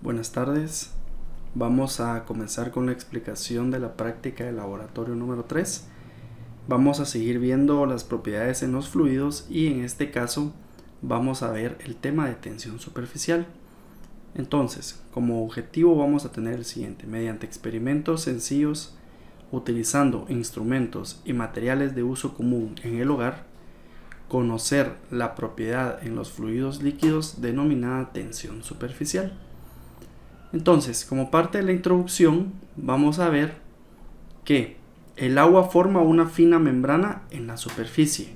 Buenas tardes, vamos a comenzar con la explicación de la práctica de laboratorio número 3. Vamos a seguir viendo las propiedades en los fluidos y en este caso vamos a ver el tema de tensión superficial. Entonces, como objetivo vamos a tener el siguiente: mediante experimentos sencillos, utilizando instrumentos y materiales de uso común en el hogar, conocer la propiedad en los fluidos líquidos denominada tensión superficial. Entonces, como parte de la introducción, vamos a ver que el agua forma una fina membrana en la superficie.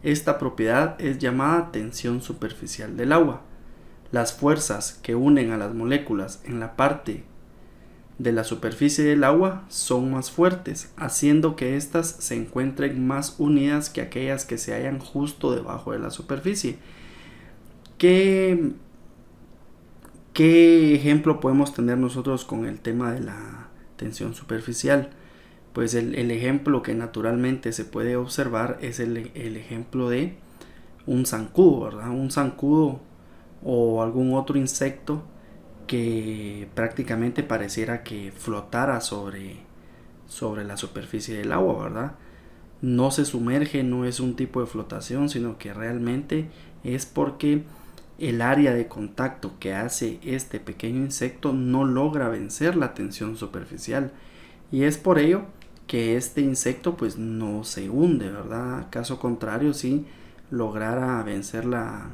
Esta propiedad es llamada tensión superficial del agua. Las fuerzas que unen a las moléculas en la parte de la superficie del agua son más fuertes, haciendo que éstas se encuentren más unidas que aquellas que se hallan justo debajo de la superficie. ¿Qué ejemplo podemos tener nosotros con el tema de la tensión superficial? Pues el ejemplo que naturalmente se puede observar es el ejemplo de un zancudo, ¿verdad? Un zancudo o algún otro insecto que prácticamente pareciera que flotara sobre la superficie del agua, ¿verdad? No se sumerge, no es un tipo de flotación, sino que realmente es porque el área de contacto que hace este pequeño insecto no logra vencer la tensión superficial, y es por ello que este insecto pues no se hunde, ¿verdad? Caso contrario, si lograra vencer la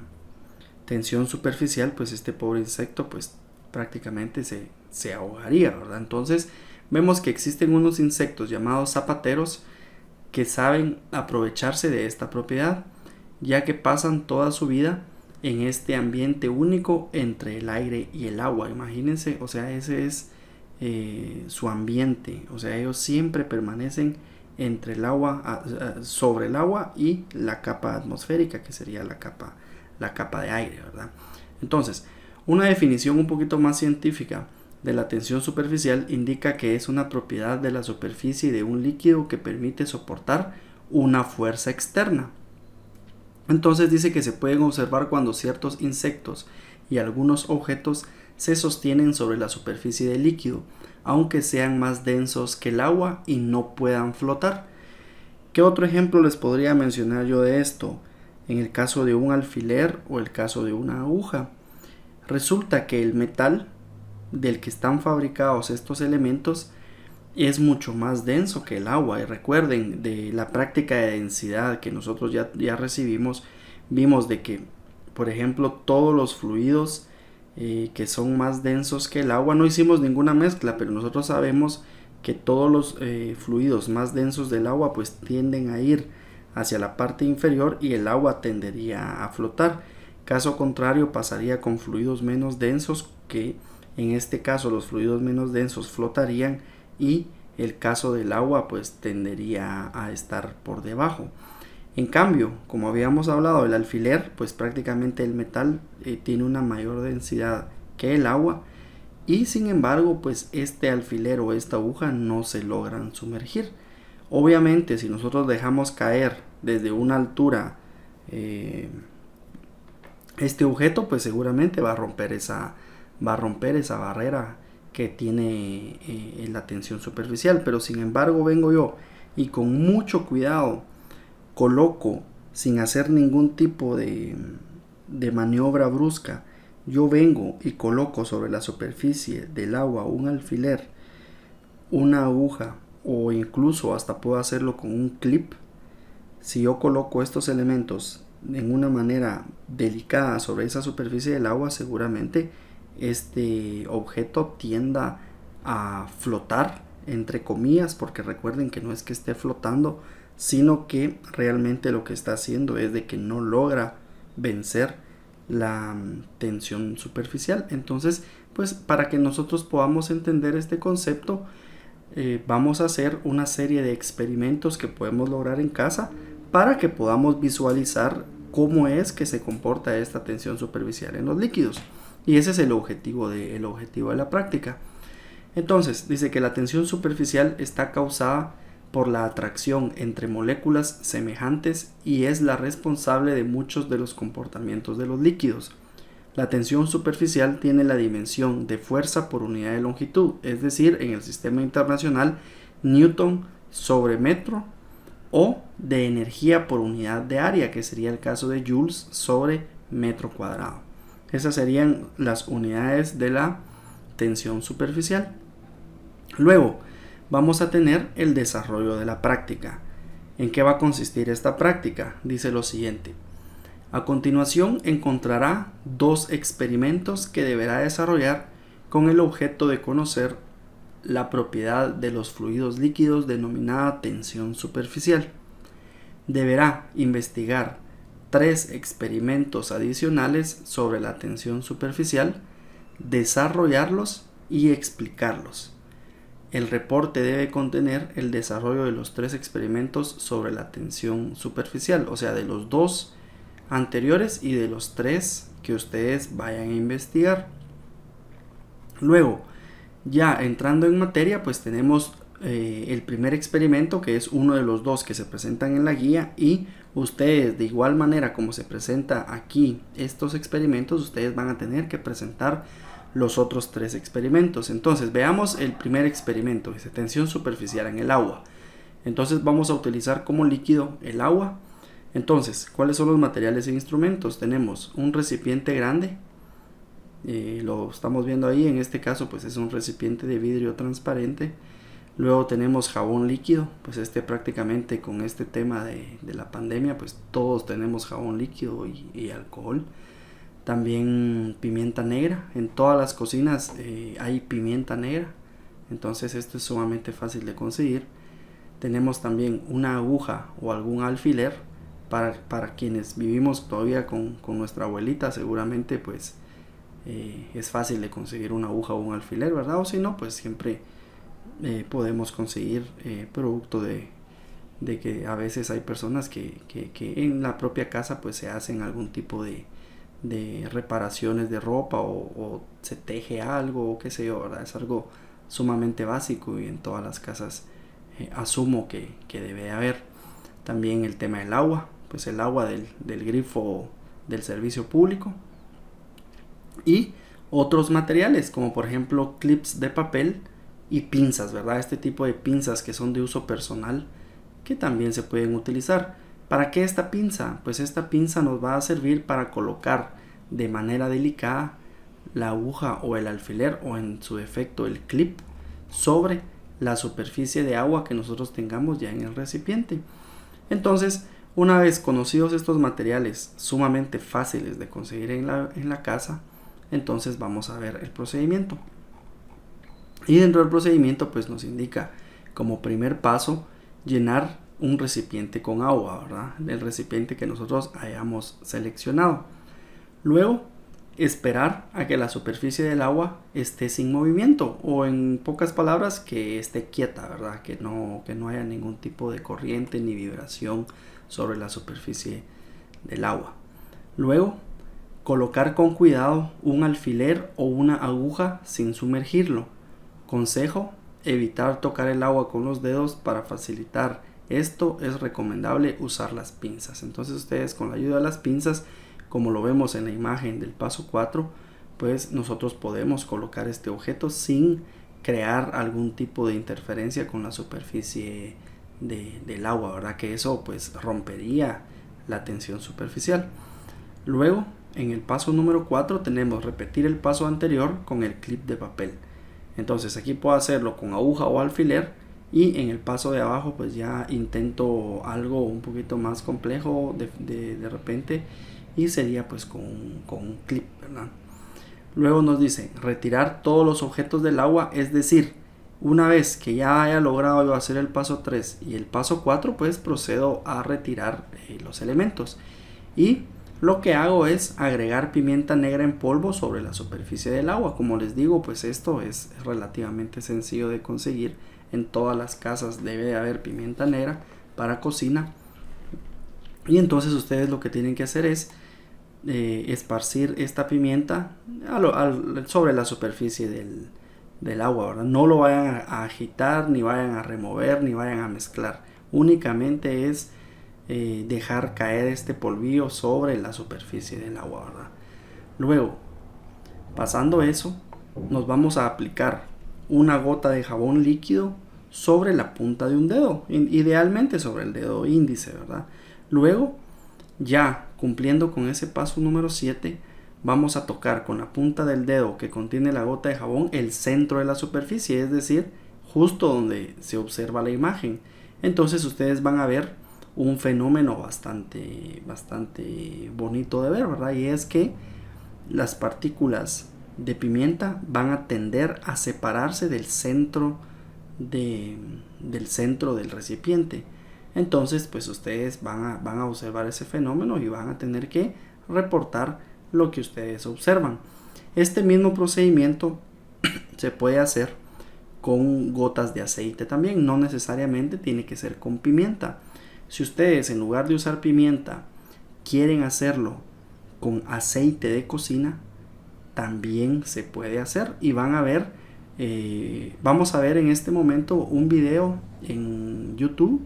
tensión superficial, pues este pobre insecto pues prácticamente se ahogaría, ¿verdad? Entonces vemos que existen unos insectos llamados zapateros que saben aprovecharse de esta propiedad, ya que pasan toda su vida en este ambiente único entre el aire y el agua. Imagínense, o sea, ese es su ambiente, o sea, ellos siempre permanecen entre el agua, sobre el agua y la capa atmosférica, que sería la capa de aire, ¿verdad? Entonces, una definición un poquito más científica de la tensión superficial indica que es una propiedad de la superficie de un líquido que permite soportar una fuerza externa. Entonces dice que se pueden observar cuando ciertos insectos y algunos objetos se sostienen sobre la superficie del líquido, aunque sean más densos que el agua y no puedan flotar. ¿Qué otro ejemplo les podría mencionar yo de esto? En el caso de un alfiler o el caso de una aguja. Resulta que el metal del que están fabricados estos elementos es mucho más denso que el agua, y recuerden de la práctica de densidad que nosotros ya recibimos, vimos de que por ejemplo todos los fluidos que son más densos que el agua, no hicimos ninguna mezcla, pero nosotros sabemos que todos los fluidos más densos del agua pues tienden a ir hacia la parte inferior y el agua tendería a flotar. Caso contrario pasaría con fluidos menos densos, que en este caso los fluidos menos densos flotarían y el caso del agua pues tendería a estar por debajo. En cambio, como habíamos hablado del alfiler, pues prácticamente el metal tiene una mayor densidad que el agua, y sin embargo pues este alfiler o esta aguja no se logran sumergir. Obviamente si nosotros dejamos caer desde una altura este objeto, pues seguramente va a romper esa barrera que tiene la tensión superficial. Pero sin embargo vengo yo y con mucho cuidado coloco, sin hacer ningún tipo de maniobra brusca, yo vengo y coloco sobre la superficie del agua un alfiler, una aguja, o incluso hasta puedo hacerlo con un clip. Si yo coloco estos elementos en una manera delicada sobre esa superficie del agua, seguramente este objeto tienda a flotar, entre comillas, porque recuerden que no es que esté flotando, sino que realmente lo que está haciendo es de que no logra vencer la tensión superficial. Entonces, pues para que nosotros podamos entender este concepto, vamos a hacer una serie de experimentos que podemos lograr en casa para que podamos visualizar cómo es que se comporta esta tensión superficial en los líquidos. Y ese es el objetivo de la práctica. Entonces, dice que la tensión superficial está causada por la atracción entre moléculas semejantes y es la responsable de muchos de los comportamientos de los líquidos. La tensión superficial tiene la dimensión de fuerza por unidad de longitud, es decir, en el sistema internacional, Newton sobre metro, o de energía por unidad de área, que sería el caso de joules sobre metro cuadrado. Esas serían las unidades de la tensión superficial. Luego vamos a tener el desarrollo de la práctica. ¿En qué va a consistir esta práctica? Dice lo siguiente: a continuación encontrará dos experimentos que deberá desarrollar con el objeto de conocer la propiedad de los fluidos líquidos denominada tensión superficial. Deberá investigar 3 experimentos adicionales sobre la tensión superficial, desarrollarlos y explicarlos. El reporte debe contener el desarrollo de los 3 experimentos sobre la tensión superficial, o sea, de los 2 anteriores y de los 3 que ustedes vayan a investigar. Luego, ya entrando en materia, pues tenemos el primer experimento, que es uno de los 2 que se presentan en la guía, y ustedes, de igual manera como se presenta aquí estos experimentos, ustedes van a tener que presentar los otros 3 experimentos. Entonces veamos el primer experimento, dice tensión superficial en el agua. Entonces vamos a utilizar como líquido el agua. Entonces, ¿cuáles son los materiales e instrumentos? Tenemos un recipiente grande, lo estamos viendo ahí, en este caso pues es un recipiente de vidrio transparente. Luego tenemos jabón líquido, pues prácticamente con este tema de la pandemia, pues todos tenemos jabón líquido y alcohol. También pimienta negra, en todas las cocinas hay pimienta negra, entonces esto es sumamente fácil de conseguir. Tenemos también una aguja o algún alfiler, para quienes vivimos todavía con nuestra abuelita, seguramente pues es fácil de conseguir una aguja o un alfiler, ¿verdad? O si no, pues siempre podemos conseguir producto de que a veces hay personas que en la propia casa pues se hacen algún tipo de reparaciones de ropa o se teje algo o qué sé yo, ¿verdad? Es algo sumamente básico y en todas las casas asumo que debe haber. También el tema del agua, pues el agua del grifo del servicio público, y otros materiales como por ejemplo clips de papel y pinzas, ¿verdad? Este tipo de pinzas que son de uso personal, que también se pueden utilizar. ¿Para qué esta pinza? Pues esta pinza nos va a servir para colocar de manera delicada la aguja o el alfiler, o en su defecto el clip, sobre la superficie de agua que nosotros tengamos ya en el recipiente. Entonces, una vez conocidos estos materiales sumamente fáciles de conseguir en la casa, entonces vamos a ver el procedimiento. Y dentro del procedimiento pues nos indica como primer paso llenar un recipiente con agua, ¿verdad? El recipiente que nosotros hayamos seleccionado. Luego, esperar a que la superficie del agua esté sin movimiento, o en pocas palabras, que esté quieta, ¿verdad? Que no haya ningún tipo de corriente ni vibración sobre la superficie del agua. Luego, colocar con cuidado un alfiler o una aguja sin sumergirlo. Consejo: evitar tocar el agua con los dedos. Para facilitar esto es recomendable usar las pinzas. Entonces ustedes, con la ayuda de las pinzas, como lo vemos en la imagen del paso 4, pues nosotros podemos colocar este objeto sin crear algún tipo de interferencia con la superficie del agua, ¿verdad? Que eso pues rompería la tensión superficial. Luego, en el paso número 4 tenemos repetir el paso anterior con el clip de papel. Entonces aquí puedo hacerlo con aguja o alfiler, y en el paso de abajo pues ya intento algo un poquito más complejo de repente, y sería pues con un clip, ¿verdad? Luego nos dice retirar todos los objetos del agua, es decir, una vez que ya haya logrado yo hacer el paso 3 y el paso 4, pues procedo a retirar los elementos, y lo que hago es agregar pimienta negra en polvo sobre la superficie del agua. Como les digo, pues esto es relativamente sencillo de conseguir. En todas las casas debe de haber pimienta negra para cocina. Y entonces ustedes lo que tienen que hacer es esparcir esta pimienta sobre la superficie del agua, ¿verdad? No lo vayan a agitar, ni vayan a remover, ni vayan a mezclar. Únicamente es dejar caer este polvillo sobre la superficie del agua, ¿verdad? Luego, pasando eso, nos vamos a aplicar una gota de jabón líquido sobre la punta de un dedo, idealmente sobre el dedo índice, ¿verdad? Luego, ya cumpliendo con ese paso número 7, vamos a tocar con la punta del dedo que contiene la gota de jabón el centro de la superficie, es decir, justo donde se observa la imagen. Entonces ustedes van a ver un fenómeno bastante bonito de ver, ¿verdad? Y es que las partículas de pimienta van a tender a separarse del centro del recipiente. Entonces pues ustedes van a observar ese fenómeno y van a tener que reportar lo que ustedes observan. Este mismo procedimiento se puede hacer con gotas de aceite también, no necesariamente tiene que ser con pimienta. Si ustedes en lugar de usar pimienta quieren hacerlo con aceite de cocina, también se puede hacer. Y van a ver, vamos a ver en este momento un video en YouTube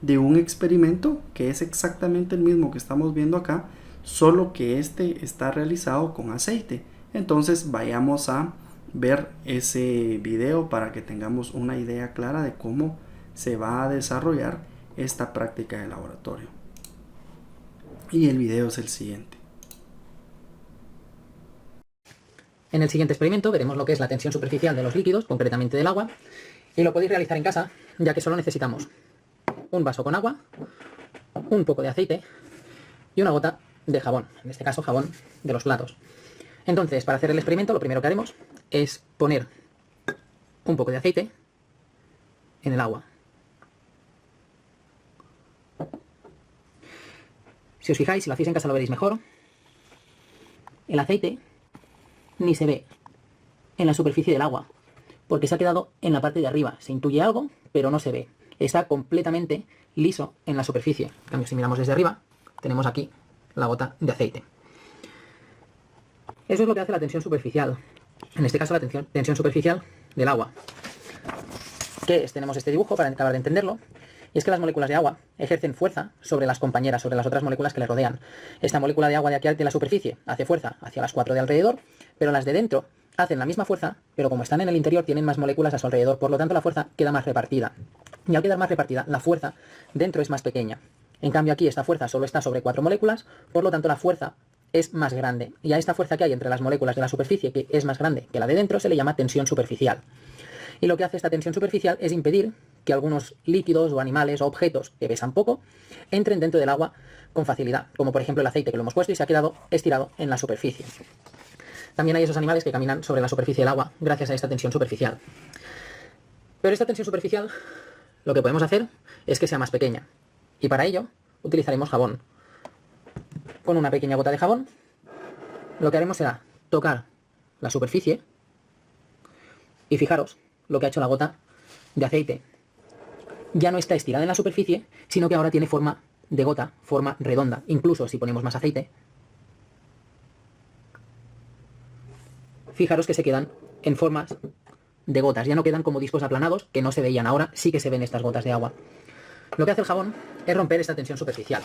de un experimento que es exactamente el mismo que estamos viendo acá, solo que este está realizado con aceite. Entonces vayamos a ver ese video para que tengamos una idea clara de cómo se va a desarrollar esta práctica de laboratorio. Y el video es el siguiente. En el siguiente experimento veremos lo que es la tensión superficial de los líquidos, concretamente del agua, y lo podéis realizar en casa, ya que solo necesitamos un vaso con agua, un poco de aceite y una gota de jabón, en este caso jabón de los platos. Entonces, para hacer el experimento, lo primero que haremos es poner un poco de aceite en el agua. Si os fijáis, si lo hacéis en casa lo veréis mejor. El aceite ni se ve en la superficie del agua, porque se ha quedado en la parte de arriba. Se intuye algo, pero no se ve. Está completamente liso en la superficie. En cambio, si miramos desde arriba, tenemos aquí la gota de aceite. Eso es lo que hace la tensión superficial. En este caso, la tensión superficial del agua. ¿Qué es? Tenemos este dibujo para acabar de entenderlo. Y es que las moléculas de agua ejercen fuerza sobre las compañeras, sobre las otras moléculas que les rodean. Esta molécula de agua de aquí de la superficie hace fuerza hacia las 4 de alrededor, pero las de dentro hacen la misma fuerza, pero como están en el interior tienen más moléculas a su alrededor, por lo tanto la fuerza queda más repartida. Y al quedar más repartida, la fuerza dentro es más pequeña. En cambio aquí esta fuerza solo está sobre 4 moléculas, por lo tanto la fuerza es más grande. Y a esta fuerza que hay entre las moléculas de la superficie, que es más grande que la de dentro, se le llama tensión superficial. Y lo que hace esta tensión superficial es impedir que algunos líquidos o animales o objetos que pesan poco entren dentro del agua con facilidad, como por ejemplo el aceite que lo hemos puesto y se ha quedado estirado en la superficie. También hay esos animales que caminan sobre la superficie del agua gracias a esta tensión superficial. Pero esta tensión superficial lo que podemos hacer es que sea más pequeña, y para ello utilizaremos jabón. Con una pequeña gota de jabón lo que haremos será tocar la superficie y fijaros lo que ha hecho la gota de aceite. Ya no está estirada en la superficie, sino que ahora tiene forma de gota, forma redonda. Incluso si ponemos más aceite, fijaros que se quedan en formas de gotas. Ya no quedan como discos aplanados, que no se veían. Ahora sí que se ven estas gotas de agua. Lo que hace el jabón es romper esta tensión superficial.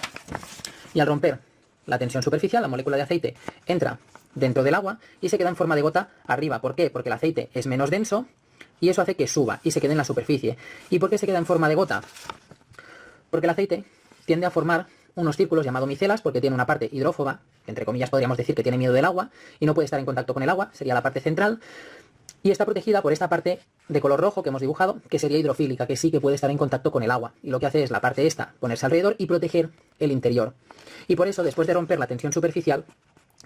Y al romper la tensión superficial, la molécula de aceite entra dentro del agua y se queda en forma de gota arriba. ¿Por qué? Porque el aceite es menos denso y eso hace que suba y se quede en la superficie. ¿Y por qué se queda en forma de gota? Porque el aceite tiende a formar unos círculos llamados micelas, porque tiene una parte hidrófoba, que entre comillas podríamos decir que tiene miedo del agua y no puede estar en contacto con el agua, sería la parte central, y está protegida por esta parte de color rojo que hemos dibujado, que sería hidrofílica, que sí que puede estar en contacto con el agua. Y lo que hace es la parte esta ponerse alrededor y proteger el interior. Y por eso, después de romper la tensión superficial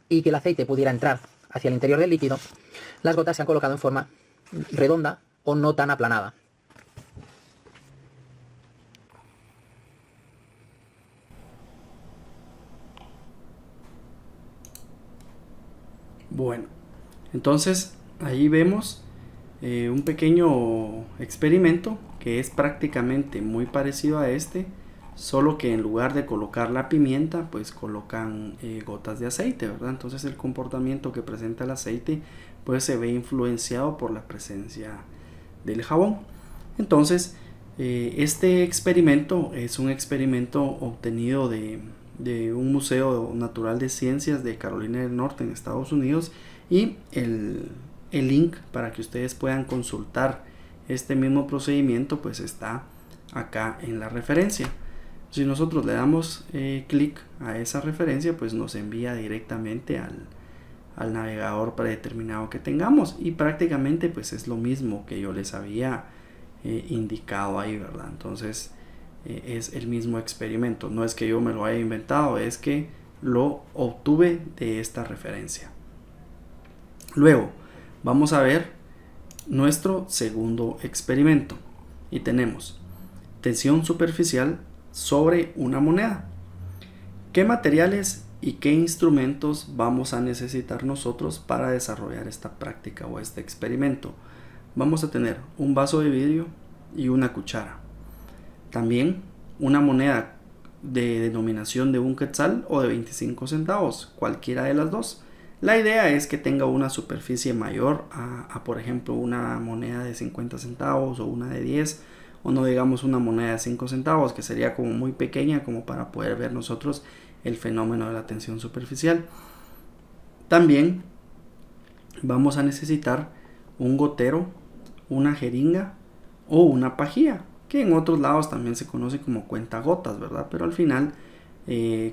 y que el aceite pudiera entrar hacia el interior del líquido, las gotas se han colocado en forma redonda o no tan aplanada. Bueno, entonces ahí vemos un pequeño experimento que es prácticamente muy parecido a este, solo que en lugar de colocar la pimienta, pues colocan gotas de aceite, ¿verdad? Entonces el comportamiento que presenta el aceite pues se ve influenciado por la presencia del jabón. Entonces este experimento es un experimento obtenido de de un museo natural de ciencias de Carolina del Norte en Estados Unidos, y el link para que ustedes puedan consultar este mismo procedimiento pues está acá en la referencia. Si nosotros le damos clic a esa referencia, pues nos envía directamente al navegador predeterminado que tengamos, y prácticamente pues es lo mismo que yo les había indicado ahí, ¿verdad? Entonces es el mismo experimento, no es que yo me lo haya inventado, es que lo obtuve de esta referencia. Luego vamos a ver nuestro segundo experimento, y tenemos tensión superficial sobre una moneda. ¿Qué materiales y qué instrumentos vamos a necesitar nosotros para desarrollar esta práctica o este experimento? Vamos a tener un vaso de vidrio y una cuchara. También una moneda de denominación de 1 quetzal o de 25 centavos, cualquiera de las dos. La idea es que tenga una superficie mayor a por ejemplo, una moneda de 50 centavos o una de 10, o no digamos una moneda de 5 centavos, que sería como muy pequeña como para poder ver nosotros el fenómeno de la tensión superficial. También vamos a necesitar un gotero, una jeringa o una pajilla, que en otros lados también se conoce como cuentagotas, ¿verdad? Pero al final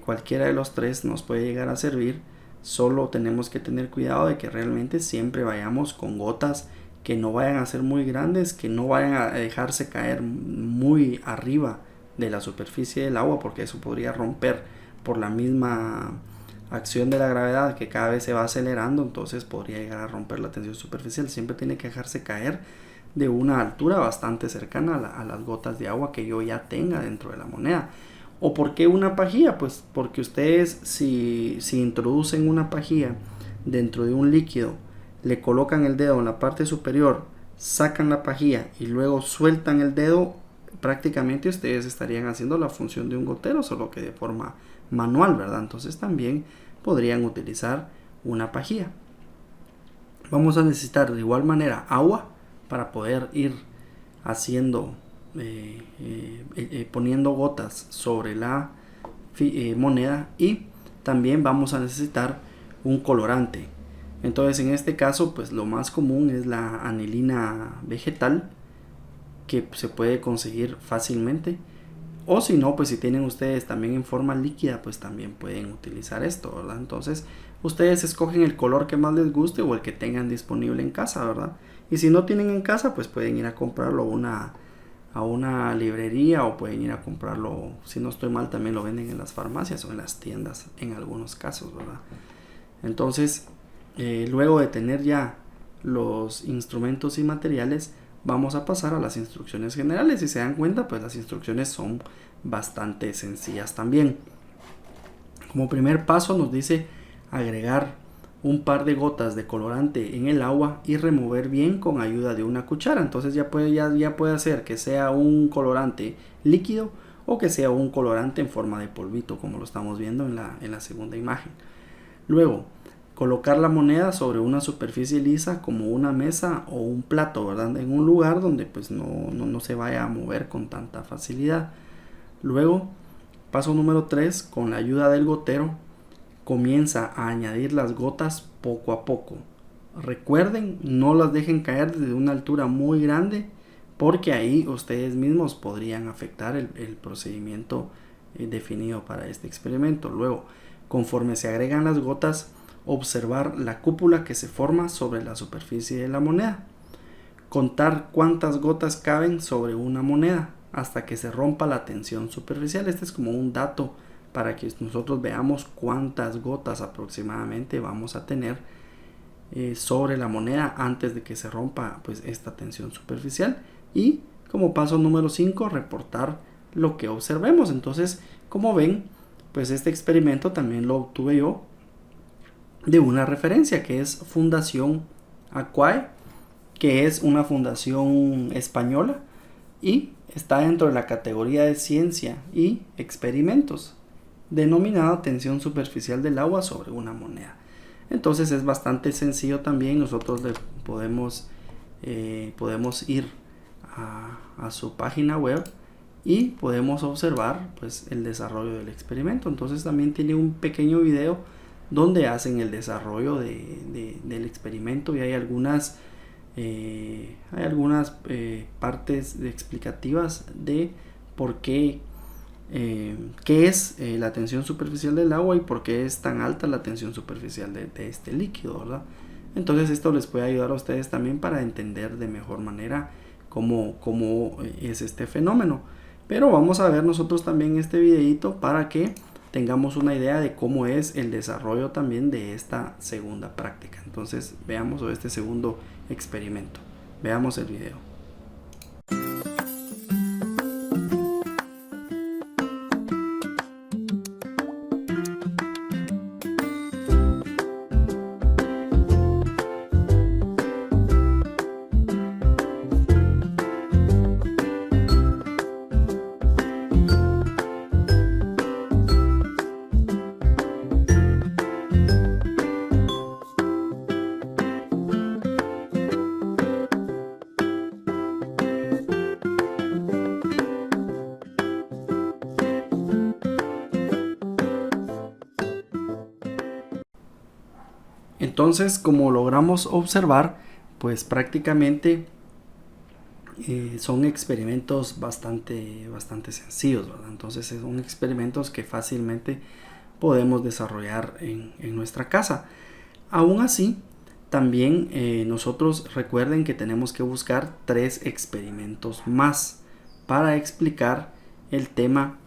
cualquiera de los tres nos puede llegar a servir. Solo tenemos que tener cuidado de que realmente siempre vayamos con gotas que no vayan a ser muy grandes, que no vayan a dejarse caer muy arriba de la superficie del agua, porque eso podría romper por la misma acción de la gravedad, que cada vez se va acelerando, entonces podría llegar a romper la tensión superficial. Siempre tiene que dejarse caer de una altura bastante cercana a las gotas de agua que yo ya tenga dentro de la moneda. ¿O por qué una pajilla? Pues porque ustedes si introducen una pajilla dentro de un líquido, le colocan el dedo en la parte superior, sacan la pajilla y luego sueltan el dedo, prácticamente ustedes estarían haciendo la función de un gotero, solo que de forma manual, ¿verdad? Entonces también podrían utilizar una pajilla. Vamos a necesitar de igual manera agua para poder ir haciendo poniendo gotas sobre la moneda, y también vamos a necesitar un colorante. Entonces en este caso pues lo más común es la anilina vegetal, que se puede conseguir fácilmente, o si no, pues si tienen ustedes también en forma líquida, pues también pueden utilizar esto, ¿verdad? Entonces ustedes escogen el color que más les guste o el que tengan disponible en casa, ¿verdad? Y si no tienen en casa, pues pueden ir a comprarlo a una librería, o pueden ir a comprarlo, si no estoy mal, también lo venden en las farmacias o en las tiendas en algunos casos, ¿verdad? Entonces luego de tener ya los instrumentos y materiales, vamos a pasar a las instrucciones generales. Si se dan cuenta, pues las instrucciones son bastante sencillas también. Como primer paso nos dice agregar un par de gotas de colorante en el agua y remover bien con ayuda de una cuchara. Entonces ya puede hacer que sea un colorante líquido o que sea un colorante en forma de polvito, como lo estamos viendo en la segunda imagen. Luego, colocar la moneda sobre una superficie lisa como una mesa o un plato, ¿verdad? En un lugar donde pues no se vaya a mover con tanta facilidad. Luego, paso número 3, con la ayuda del gotero, comienza a añadir las gotas poco a poco. Recuerden, no las dejen caer desde una altura muy grande, porque ahí ustedes mismos podrían afectar el procedimiento definido para este experimento. Luego, conforme se agregan las gotas, observar la cúpula que se forma sobre la superficie de la moneda. Contar cuántas gotas caben sobre una moneda hasta que se rompa la tensión superficial. Este es como un dato para que nosotros veamos cuántas gotas aproximadamente vamos a tener sobre la moneda antes de que se rompa pues esta tensión superficial. Y como paso número 5, reportar lo que observemos. Entonces, como ven, pues este experimento también lo obtuve yo de una referencia que es Fundación Aquae, que es una fundación española y está dentro de la categoría de ciencia y experimentos, denominada tensión superficial del agua sobre una moneda. Entonces es bastante sencillo también. Nosotros podemos ir a su página web y podemos observar pues el desarrollo del experimento. Entonces también tiene un pequeño video donde hacen el desarrollo del experimento y hay algunas partes explicativas de por qué es la tensión superficial del agua y por qué es tan alta la tensión superficial de este líquido, ¿verdad? Entonces esto les puede ayudar a ustedes también para entender de mejor manera cómo es este fenómeno. Pero vamos a ver nosotros también este videito para que tengamos una idea de cómo es el desarrollo también de esta segunda práctica. Entonces veamos este segundo experimento. Veamos el video. Entonces, como logramos observar, pues prácticamente son experimentos bastante sencillos, ¿verdad? Entonces son experimentos que fácilmente podemos desarrollar en nuestra casa. Aún así, también nosotros recuerden que tenemos que buscar 3 experimentos más para explicar el tema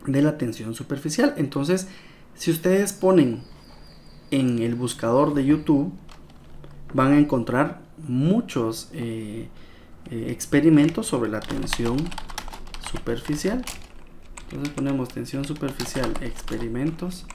de la tensión superficial. Entonces, si ustedes ponen en el buscador de YouTube, van a encontrar muchos experimentos sobre la tensión superficial. Entonces ponemos tensión superficial experimentos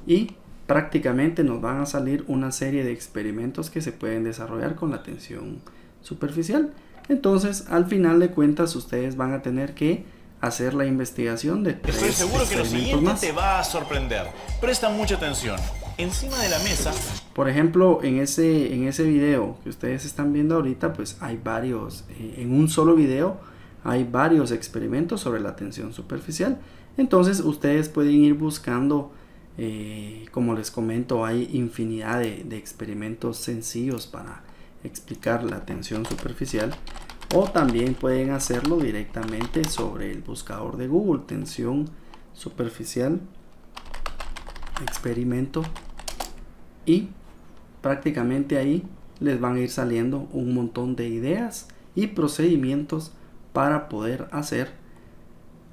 y prácticamente nos van a salir una serie de experimentos que se pueden desarrollar con la tensión superficial. Entonces al final de cuentas ustedes van a tener que hacer la investigación de 3 Estoy seguro que lo siguiente más. te va a sorprender. Presta mucha atención. Encima de la mesa, por ejemplo, en ese video que ustedes están viendo ahorita, pues hay varios, en un solo video hay varios experimentos sobre la tensión superficial. Entonces ustedes pueden ir buscando, como les comento, hay infinidad de experimentos sencillos para explicar la tensión superficial, o también pueden hacerlo directamente sobre el buscador de Google, tensión superficial experimento, y prácticamente ahí les van a ir saliendo un montón de ideas y procedimientos para poder hacer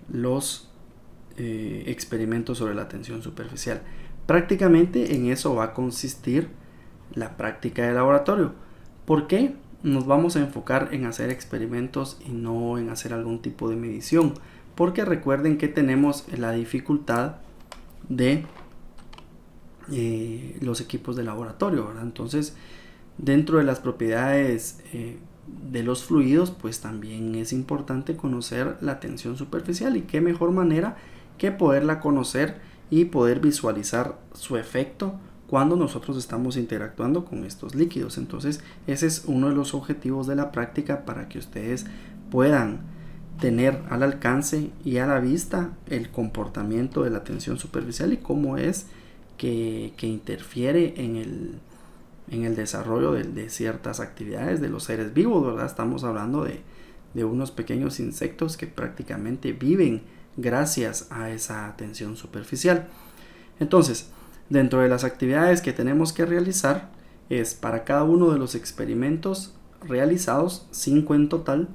los experimentos sobre la tensión superficial. Prácticamente en eso va a consistir la práctica de laboratorio. ¿Por qué nos vamos a enfocar en hacer experimentos y no en hacer algún tipo de medición? Porque recuerden que tenemos la dificultad de los equipos de laboratorio, ¿verdad? Entonces, dentro de las propiedades de los fluidos, pues también es importante conocer la tensión superficial, y qué mejor manera que poderla conocer y poder visualizar su efecto cuando nosotros estamos interactuando con estos líquidos. Entonces ese es uno de los objetivos de la práctica, para que ustedes puedan tener al alcance y a la vista el comportamiento de la tensión superficial y cómo es que interfiere en el desarrollo de ciertas actividades de los seres vivos, ¿verdad? Estamos hablando de unos pequeños insectos que prácticamente viven gracias a esa tensión superficial. Entonces, dentro de las actividades que tenemos que realizar es, para cada uno de los experimentos realizados, 5 en total,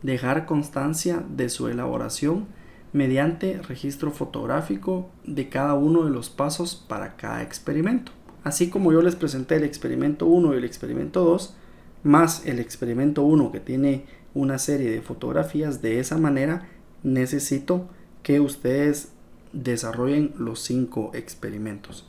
dejar constancia de su elaboración mediante registro fotográfico de cada uno de los pasos para cada experimento. Así como yo les presenté el experimento 1 y el experimento 2, más el experimento 1 que tiene una serie de fotografías, de esa manera necesito que ustedes desarrollen los 5 experimentos.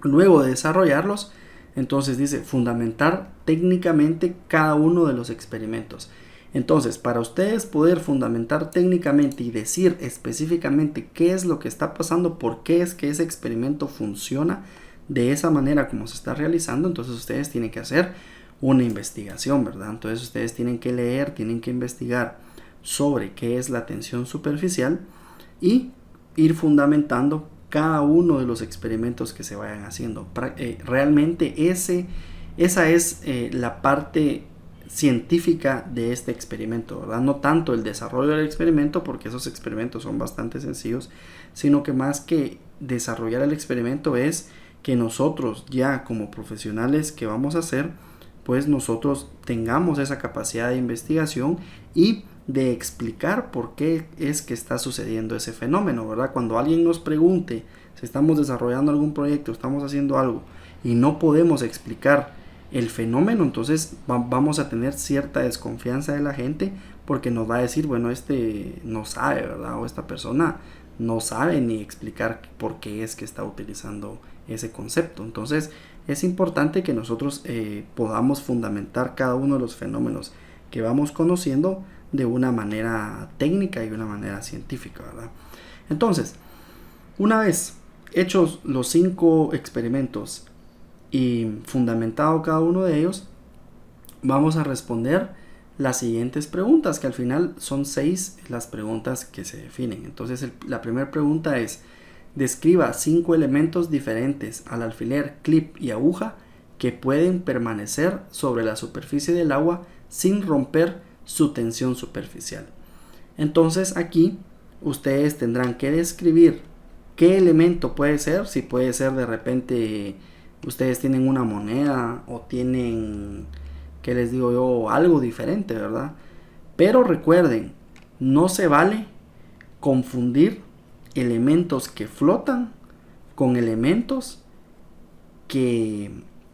Luego de desarrollarlos, entonces dice fundamentar técnicamente cada uno de los experimentos. Entonces, para ustedes poder fundamentar técnicamente y decir específicamente qué es lo que está pasando, por qué es que ese experimento funciona de esa manera como se está realizando, entonces ustedes tienen que hacer una investigación, ¿verdad? Entonces ustedes tienen que leer, tienen que investigar sobre qué es la tensión superficial y ir fundamentando cada uno de los experimentos que se vayan haciendo. Realmente esa es la parte científica de este experimento, ¿verdad? No tanto el desarrollo del experimento, porque esos experimentos son bastante sencillos, sino que más que desarrollar el experimento es que nosotros ya como profesionales que vamos a hacer, pues nosotros tengamos esa capacidad de investigación y de explicar por qué es que está sucediendo ese fenómeno, ¿verdad? Cuando alguien nos pregunte si estamos desarrollando algún proyecto, estamos haciendo algo y no podemos explicar el fenómeno, entonces vamos a tener cierta desconfianza de la gente, porque nos va a decir, bueno, este no sabe, ¿verdad? O esta persona no sabe ni explicar por qué es que está utilizando ese concepto. Entonces es importante que nosotros podamos fundamentar cada uno de los fenómenos que vamos conociendo de una manera técnica y de una manera científica, ¿verdad? Entonces, una vez hechos los 5 experimentos y fundamentado cada uno de ellos, vamos a responder las siguientes preguntas, que al final son 6 las preguntas que se definen. Entonces la primera pregunta es: describa 5 elementos diferentes al alfiler, clip y aguja que pueden permanecer sobre la superficie del agua sin romper su tensión superficial. Entonces aquí ustedes tendrán que describir qué elemento puede ser. Si puede ser, de repente ustedes tienen una moneda o tienen, ¿qué les digo yo?, algo diferente, ¿verdad? Pero recuerden, no se vale confundir elementos que flotan con elementos que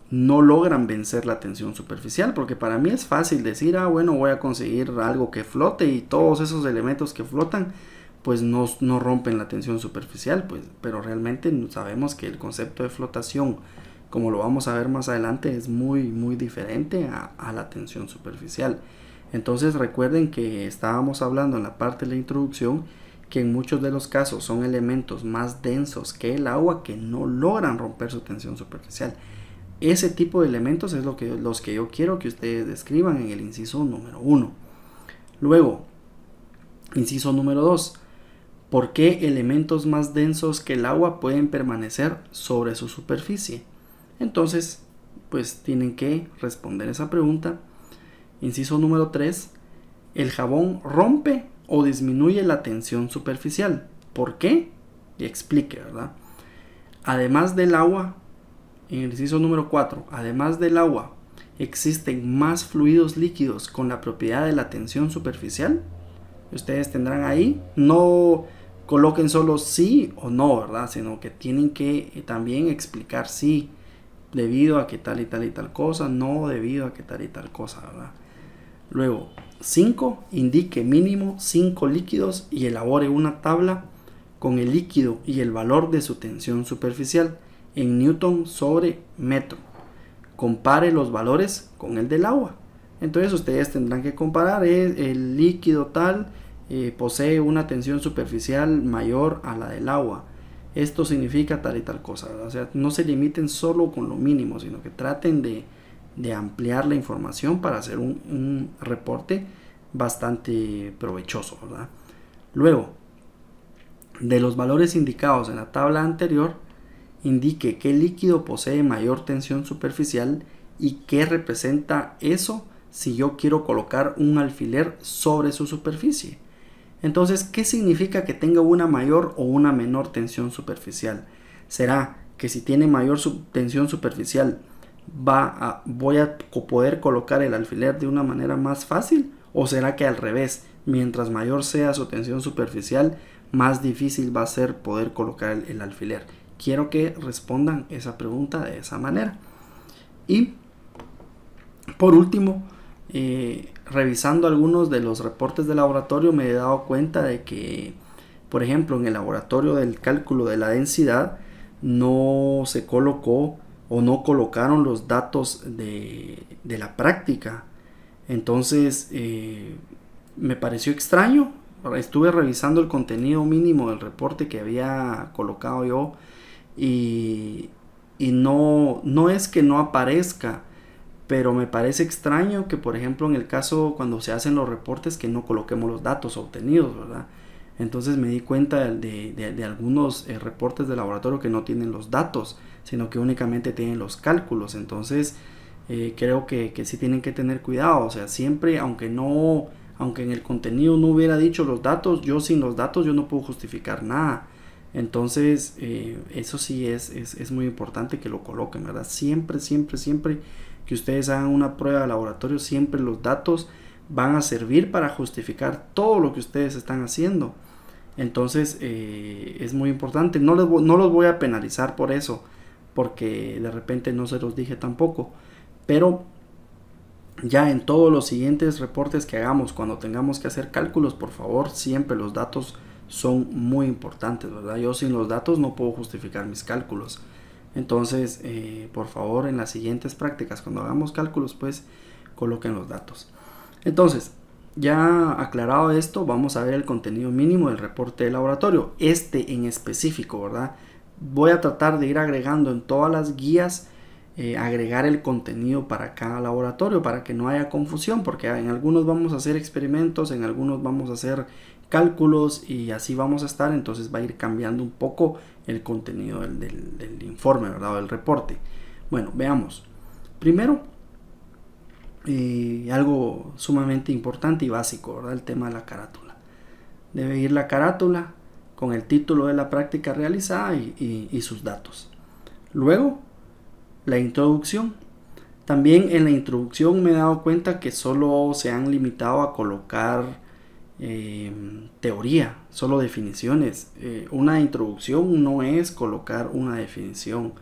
no logran vencer la tensión superficial, porque para mí es fácil decir, bueno, voy a conseguir algo que flote y todos esos elementos que flotan pues no rompen la tensión superficial, pues, pero realmente sabemos que el concepto de flotación, como lo vamos a ver más adelante, es muy diferente a la tensión superficial. Entonces recuerden que estábamos hablando en la parte de la introducción que en muchos de los casos son elementos más densos que el agua que no logran romper su tensión superficial. Ese tipo de elementos es los que yo quiero que ustedes describan en el inciso número 1. Luego, inciso número 2. ¿Por qué elementos más densos que el agua pueden permanecer sobre su superficie? Entonces, pues tienen que responder esa pregunta. Inciso número 3. ¿El jabón rompe o disminuye la tensión superficial? ¿Por qué? Y explique, ¿verdad? Además del agua, en el inciso número 4, además del agua, ¿existen más fluidos líquidos con la propiedad de la tensión superficial? Ustedes tendrán ahí, no coloquen solo sí o no, ¿verdad? Sino que tienen que también explicar sí, debido a que tal y tal y tal cosa, no debido a que tal y tal cosa, ¿verdad? Luego, 5. Indique mínimo 5 líquidos y elabore una tabla con el líquido y el valor de su tensión superficial en newton sobre metro. Compare los valores con el del agua. Entonces ustedes tendrán que comparar el líquido tal posee una tensión superficial mayor a la del agua. Esto significa tal y tal cosa, ¿verdad? O sea, no se limiten solo con lo mínimo, sino que traten de ampliar la información para hacer un reporte bastante provechoso, ¿verdad? Luego, de los valores indicados en la tabla anterior, indique qué líquido posee mayor tensión superficial y qué representa eso si yo quiero colocar un alfiler sobre su superficie. Entonces, ¿qué significa que tenga una mayor o una menor tensión superficial? ¿Será que si tiene mayor tensión superficial voy a poder colocar el alfiler de una manera más fácil? ¿O será que al revés, mientras mayor sea su tensión superficial, más difícil va a ser poder colocar el alfiler? Quiero que respondan esa pregunta de esa manera. Y por último, revisando algunos de los reportes de laboratorio, me he dado cuenta de que, por ejemplo, en el laboratorio del cálculo de la densidad no se colocó o no colocaron los datos de la práctica. Entonces me pareció extraño. Estuve revisando el contenido mínimo del reporte que había colocado yo y no es que no aparezca, pero me parece extraño que, por ejemplo, en el caso cuando se hacen los reportes, que no coloquemos los datos obtenidos, ¿verdad? Entonces me di cuenta de algunos reportes de laboratorio que no tienen los datos, sino que únicamente tienen los cálculos. Entonces creo que sí tienen que tener cuidado. O sea, siempre, aunque en el contenido no hubiera dicho los datos, yo sin los datos yo no puedo justificar nada. Entonces eso sí es muy importante que lo coloquen, ¿verdad? Siempre que ustedes hagan una prueba de laboratorio, siempre los datos van a servir para justificar todo lo que ustedes están haciendo. Entonces es muy importante. No los voy a penalizar por eso, porque de repente no se los dije tampoco, pero ya en todos los siguientes reportes que hagamos, cuando tengamos que hacer cálculos, por favor, siempre los datos son muy importantes, ¿verdad? Yo sin los datos no puedo justificar mis cálculos. Entonces por favor, en las siguientes prácticas, cuando hagamos cálculos, pues coloquen los datos. Entonces, ya aclarado esto, vamos a ver el contenido mínimo del reporte de laboratorio. En específico, ¿verdad? Voy a tratar de ir agregando en todas las guías, agregar el contenido para cada laboratorio, para que no haya confusión, porque en algunos vamos a hacer experimentos, en algunos vamos a hacer cálculos y así vamos a estar. Entonces va a ir cambiando un poco el contenido del informe, ¿verdad? O del reporte. Bueno, veamos. Primero, algo sumamente importante y básico, ¿verdad? El tema de la carátula. Debe ir la carátula con el título de la práctica realizada y sus datos. Luego, la introducción. También en la introducción me he dado cuenta que solo se han limitado a colocar teoría, solo definiciones. Una introducción no es colocar una definición,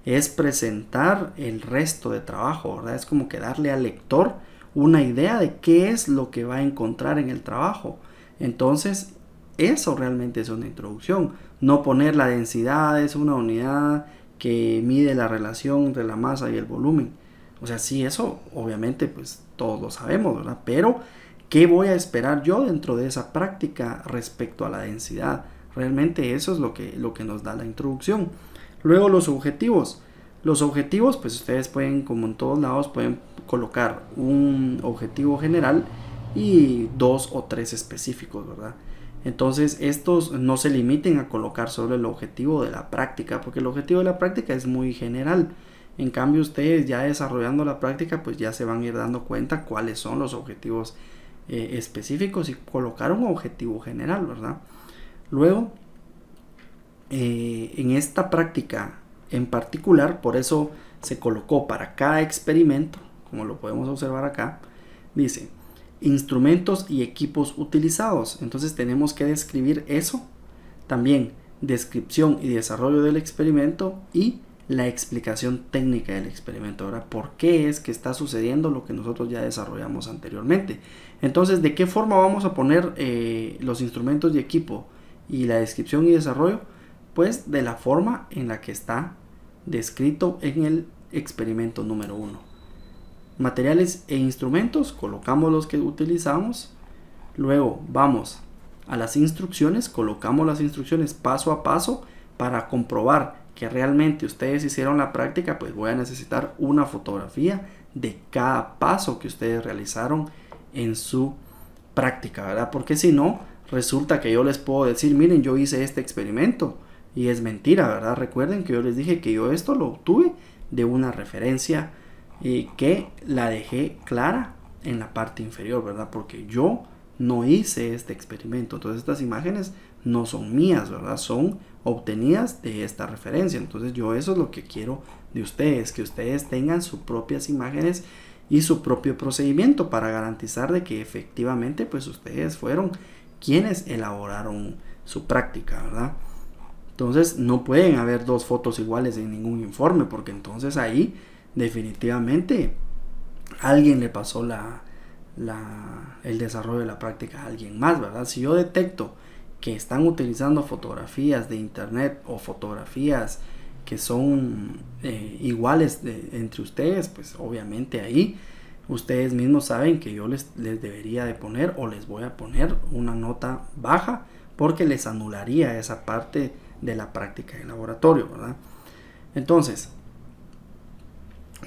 es presentar el resto de trabajo, ¿verdad? Es como que darle al lector una idea de qué es lo que va a encontrar en el trabajo. Entonces, eso realmente es una introducción. No poner la densidad, es una unidad que mide la relación entre la masa y el volumen. O sea, sí, eso obviamente pues todos lo sabemos, ¿verdad? Pero ¿qué voy a esperar yo dentro de esa práctica respecto a la densidad? Realmente eso es lo que nos da la introducción. Luego los objetivos. Los objetivos, pues ustedes pueden, como en todos lados, pueden colocar un objetivo general y 2 o 3 específicos, ¿verdad? Entonces estos no se limiten a colocar solo el objetivo de la práctica, porque el objetivo de la práctica es muy general. En cambio, ustedes ya desarrollando la práctica, pues ya se van a ir dando cuenta cuáles son los objetivos específicos y colocar un objetivo general, ¿verdad? Luego, en esta práctica en particular, por eso se colocó para cada experimento, como lo podemos observar acá, dice instrumentos y equipos utilizados. Entonces tenemos que describir eso, también descripción y desarrollo del experimento y la explicación técnica del experimento. Ahora, ¿por qué es que está sucediendo lo que nosotros ya desarrollamos anteriormente? Entonces, ¿de qué forma vamos a poner los instrumentos y equipo y la descripción y desarrollo? Pues de la forma en la que está descrito en el experimento número 1. Materiales e instrumentos, colocamos los que utilizamos. Luego vamos a las instrucciones, colocamos las instrucciones paso a paso. Para comprobar que realmente ustedes hicieron la práctica, pues voy a necesitar una fotografía de cada paso que ustedes realizaron en su práctica, ¿verdad? Porque si no, resulta que yo les puedo decir, miren, yo hice este experimento, y es mentira, ¿verdad? Recuerden que yo les dije que yo esto lo obtuve de una referencia y que la dejé clara en la parte inferior, ¿verdad? Porque yo no hice este experimento. Entonces estas imágenes no son mías, ¿verdad? Son obtenidas de esta referencia. Entonces yo eso es lo que quiero de ustedes, que ustedes tengan sus propias imágenes y su propio procedimiento para garantizar de que efectivamente pues ustedes fueron quienes elaboraron su práctica, ¿verdad? Entonces no pueden haber dos fotos iguales en ningún informe, porque entonces ahí definitivamente alguien le pasó el desarrollo de la práctica a alguien más, ¿verdad? Si yo detecto que están utilizando fotografías de internet o fotografías que son iguales entre ustedes, pues obviamente ahí ustedes mismos saben que yo les debería de poner o les voy a poner una nota baja, porque les anularía esa parte de la práctica de laboratorio, ¿verdad? Entonces,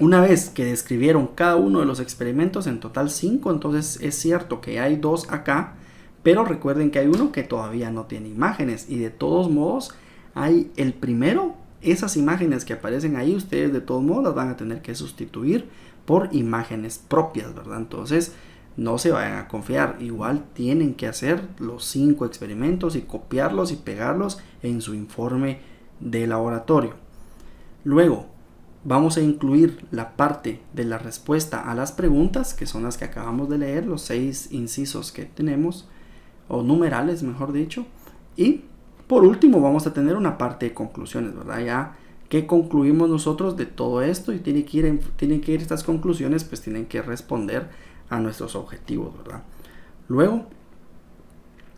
Una vez que describieron cada uno de los experimentos, en total 5, entonces es cierto que hay 2 acá, pero recuerden que hay uno que todavía no tiene imágenes, y de todos modos hay el primero. Esas imágenes que aparecen ahí, ustedes de todos modos las van a tener que sustituir por imágenes propias, ¿verdad? Entonces no se vayan a confiar, igual tienen que hacer los 5 experimentos y copiarlos y pegarlos en su informe de laboratorio. Luego vamos a incluir la parte de la respuesta a las preguntas, que son las que acabamos de leer, los 6 incisos que tenemos, o numerales mejor dicho, y por último vamos a tener una parte de conclusiones, ¿verdad? Ya que concluimos nosotros de todo esto, y tienen que ir estas conclusiones, pues tienen que responder a nuestros objetivos, ¿verdad? Luego,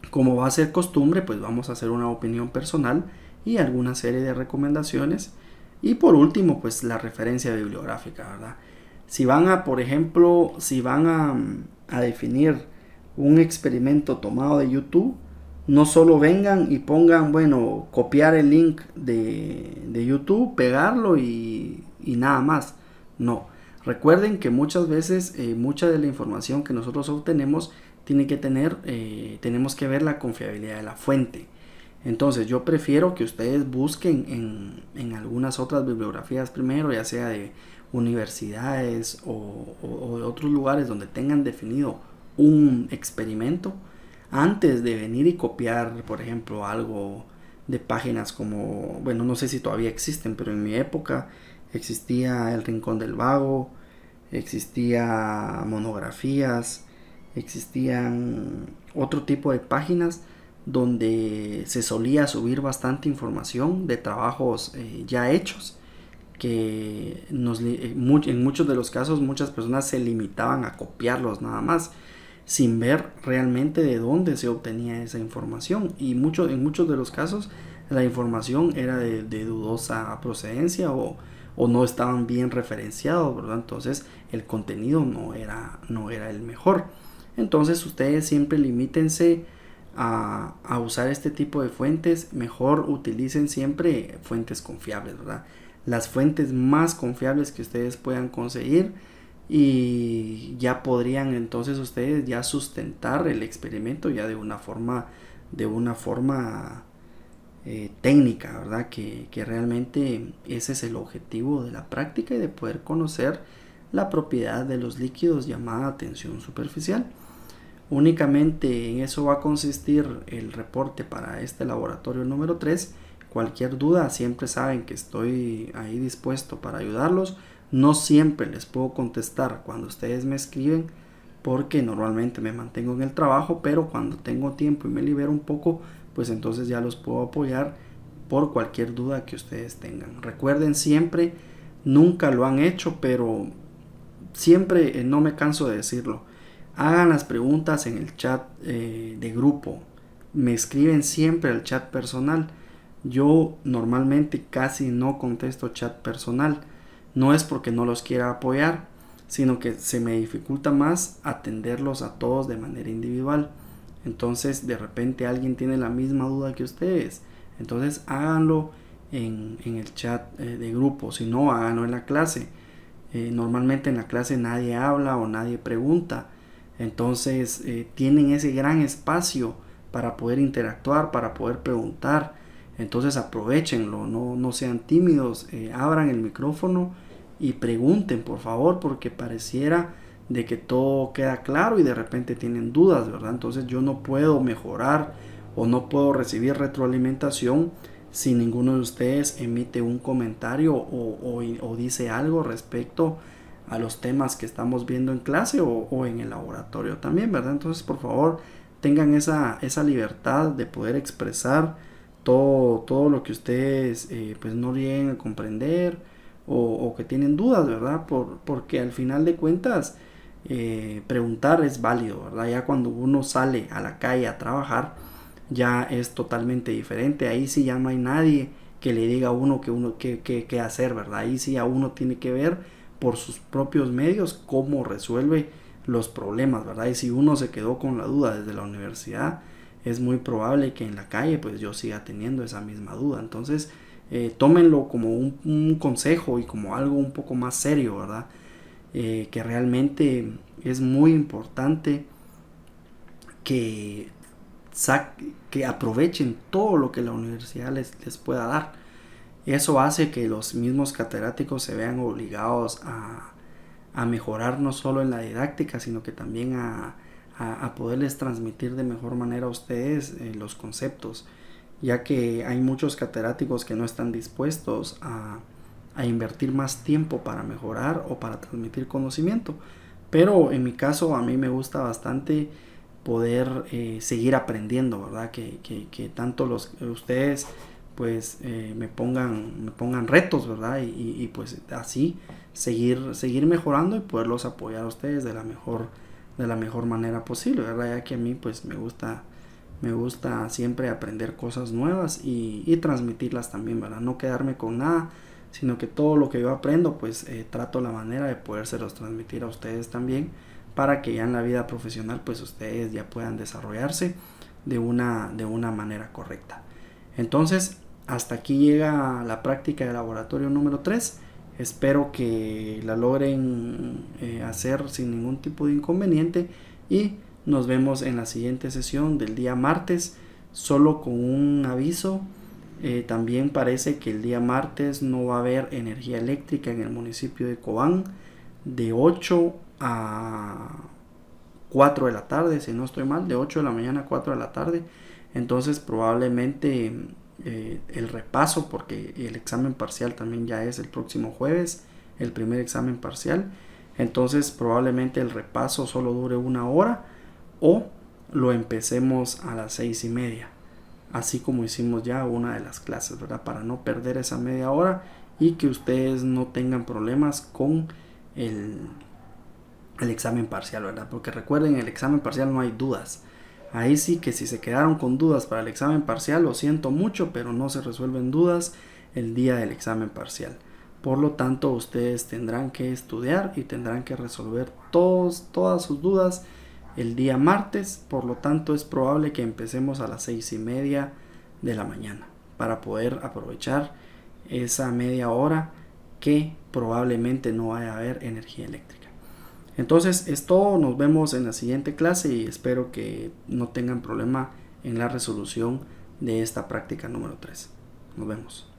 como va a ser costumbre, pues vamos a hacer una opinión personal y alguna serie de recomendaciones. Y por último, pues la referencia bibliográfica, ¿verdad? Si van a, por ejemplo, a definir un experimento tomado de YouTube, no solo vengan y pongan, bueno, copiar el link de YouTube, pegarlo y nada más. No. Recuerden que muchas veces, mucha de la información que nosotros obtenemos tenemos que ver la confiabilidad de la fuente. Entonces yo prefiero que ustedes busquen en algunas otras bibliografías primero, ya sea de universidades o de otros lugares donde tengan definido un experimento, antes de venir y copiar, por ejemplo, algo de páginas como, bueno, no sé si todavía existen, pero en mi época existía El Rincón del Vago, existía Monografías, existían otro tipo de páginas donde se solía subir bastante información de trabajos ya hechos, que en muchos de los casos muchas personas se limitaban a copiarlos nada más, sin ver realmente de dónde se obtenía esa información, y en muchos de los casos la información era de dudosa procedencia o no estaban bien referenciados, ¿verdad? Entonces el contenido no era el mejor. Entonces ustedes siempre limítense a usar este tipo de fuentes. Mejor utilicen siempre fuentes confiables, ¿verdad? Las fuentes más confiables que ustedes puedan conseguir, y ya podrían entonces ustedes ya sustentar el experimento ya de una forma técnica, ¿verdad? Que realmente ese es el objetivo de la práctica y de poder conocer la propiedad de los líquidos llamada tensión superficial. Únicamente en eso va a consistir el reporte para este laboratorio número 3. Cualquier duda, siempre saben que estoy ahí dispuesto para ayudarlos. No siempre les puedo contestar cuando ustedes me escriben, porque normalmente me mantengo en el trabajo, pero cuando tengo tiempo y me libero un poco, pues entonces ya los puedo apoyar por cualquier duda que ustedes tengan. Recuerden siempre, nunca lo han hecho, pero siempre no me canso de decirlo, hagan las preguntas en el chat de grupo, me escriben siempre al chat personal. Yo normalmente casi no contesto chat personal, no es porque no los quiera apoyar, sino que se me dificulta más atenderlos a todos de manera individual. Entonces de repente alguien tiene la misma duda que ustedes, entonces háganlo en el chat de grupo, si no háganlo en la clase. Normalmente en la clase nadie habla o nadie pregunta, entonces tienen ese gran espacio para poder interactuar, para poder preguntar. Entonces aprovechenlo, no sean tímidos, abran el micrófono y pregunten, por favor, porque pareciera de que todo queda claro y de repente tienen dudas, ¿verdad? Entonces yo no puedo mejorar o no puedo recibir retroalimentación si ninguno de ustedes emite un comentario o dice algo respecto a los temas que estamos viendo en clase o en el laboratorio también, ¿verdad? Entonces por favor tengan esa libertad de poder expresar todo lo que ustedes pues no lleguen a comprender o que tienen dudas, ¿verdad? Porque al final de cuentas preguntar es válido, ¿verdad? Ya cuando uno sale a la calle a trabajar ya es totalmente diferente. Ahí sí ya no hay nadie que le diga a uno qué hacer, ¿verdad? Ahí sí a uno tiene que ver por sus propios medios cómo resuelve los problemas, ¿verdad? Y si uno se quedó con la duda desde la universidad, es muy probable que en la calle pues yo siga teniendo esa misma duda. Entonces tómenlo como un consejo y como algo un poco más serio, ¿verdad? Que realmente es muy importante que aprovechen todo lo que la universidad les pueda dar. Eso hace que los mismos catedráticos se vean obligados a mejorar no solo en la didáctica, sino que también a poderles transmitir de mejor manera a ustedes los conceptos, ya que hay muchos catedráticos que no están dispuestos a invertir más tiempo para mejorar o para transmitir conocimiento. Pero en mi caso a mí me gusta bastante poder seguir aprendiendo, ¿verdad? Que tanto ustedes pues me pongan retos, ¿verdad? Y pues así seguir mejorando y poderlos apoyar a ustedes de la mejor manera posible, ¿verdad? Ya que a mí pues me gusta siempre aprender cosas nuevas y transmitirlas también, ¿verdad? No quedarme con nada, sino que todo lo que yo aprendo pues trato la manera de podérselos transmitir a ustedes también, para que ya en la vida profesional pues ustedes ya puedan desarrollarse de una manera correcta. Entonces, hasta aquí llega la práctica de laboratorio número 3. Espero que la logren hacer sin ningún tipo de inconveniente y nos vemos en la siguiente sesión del día martes. Solo con un aviso, también parece que el día martes no va a haber energía eléctrica en el municipio de Cobán de 8 a 4 de la tarde, si no estoy mal, de 8 de la mañana a 4 de la tarde. Entonces probablemente el repaso, porque el examen parcial también ya es el próximo jueves, el primer examen parcial, entonces probablemente el repaso solo dure 1 hora o lo empecemos a las 6:30, así como hicimos ya una de las clases, ¿verdad? Para no perder esa media hora y que ustedes no tengan problemas con el examen parcial, ¿verdad? Porque recuerden, en el examen parcial no hay dudas. Ahí sí que si se quedaron con dudas para el examen parcial, lo siento mucho, pero no se resuelven dudas el día del examen parcial. Por lo tanto, ustedes tendrán que estudiar y tendrán que resolver todas sus dudas el día martes. Por lo tanto, es probable que empecemos a las 6:30 de la mañana para poder aprovechar esa media hora que probablemente no vaya a haber energía eléctrica. Entonces es todo, nos vemos en la siguiente clase y espero que no tengan problema en la resolución de esta práctica número 3. Nos vemos.